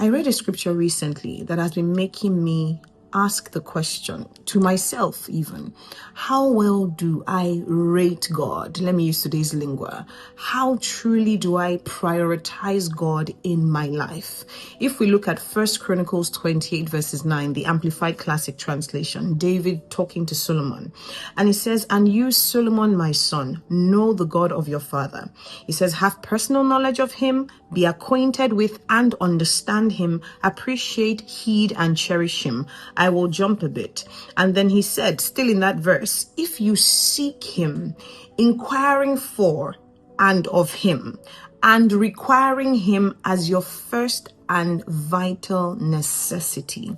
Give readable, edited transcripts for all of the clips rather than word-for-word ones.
I read a scripture recently that has been making me ask the question to myself even, how well do I rate God? Let me use today's lingua. How truly do I prioritize God in my life? If we look at 1 Chronicles 28 verses 9, the Amplified Classic Translation, David talking to Solomon, and he says, and you, Solomon, my son, know the God of your father. He says, have personal knowledge of him, be acquainted with and understand him, appreciate, heed, and cherish him. I will jump a bit. And then he said, still in that verse, if you seek him, inquiring for and of him, and requiring him as your first and vital necessity.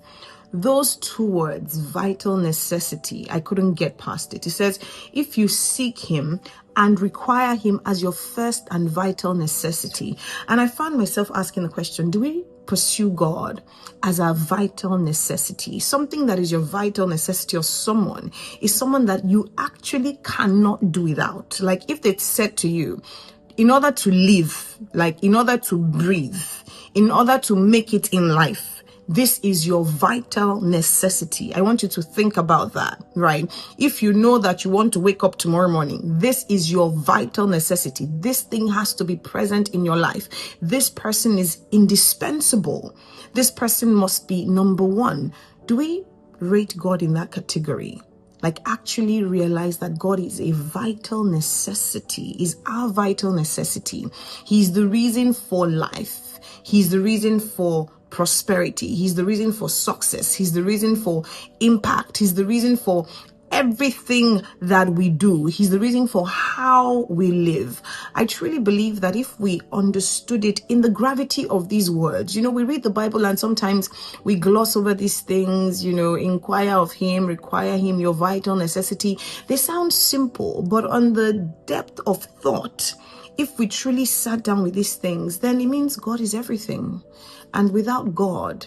Those two words, vital necessity, I couldn't get past it. It says, if you seek him and require him as your first and vital necessity. And I found myself asking the question, do we pursue God as a vital necessity? Something that is your vital necessity, or someone is someone that you actually cannot do without. Like if they said to you, in order to live, like in order to breathe, in order to make it in life, this is your vital necessity. I want you to think about that, right? If you know that you want to wake up tomorrow morning, this is your vital necessity. This thing has to be present in your life. This person is indispensable. This person must be number one. Do we rate God in that category? Like actually realize that God is a vital necessity, is our vital necessity. He's the reason for life. He's the reason for prosperity. He's the reason for success. He's the reason for impact. He's the reason for everything that we do. He's the reason for how we live. I truly believe that if we understood it in the gravity of these words, we read the Bible and sometimes we gloss over these things, inquire of him, require him, your vital necessity. They sound simple, but on the depth of thought, if we truly sat down with these things, then it means God is everything. And without God,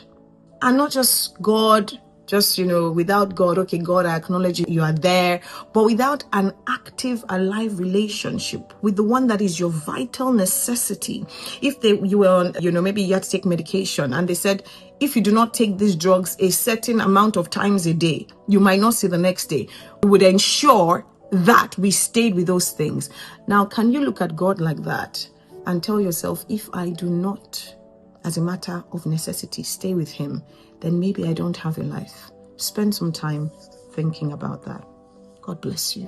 and not just God, without God, okay, God, I acknowledge you are there, but without an active, alive relationship with the one that is your vital necessity. If you were on, maybe you had to take medication and they said, if you do not take these drugs a certain amount of times a day, you might not see the next day. We would ensure that we stayed with those things. Now, can you look at God like that and tell yourself, if I do not, as a matter of necessity, stay with him, then maybe I don't have a life? Spend some time thinking about that. God bless you.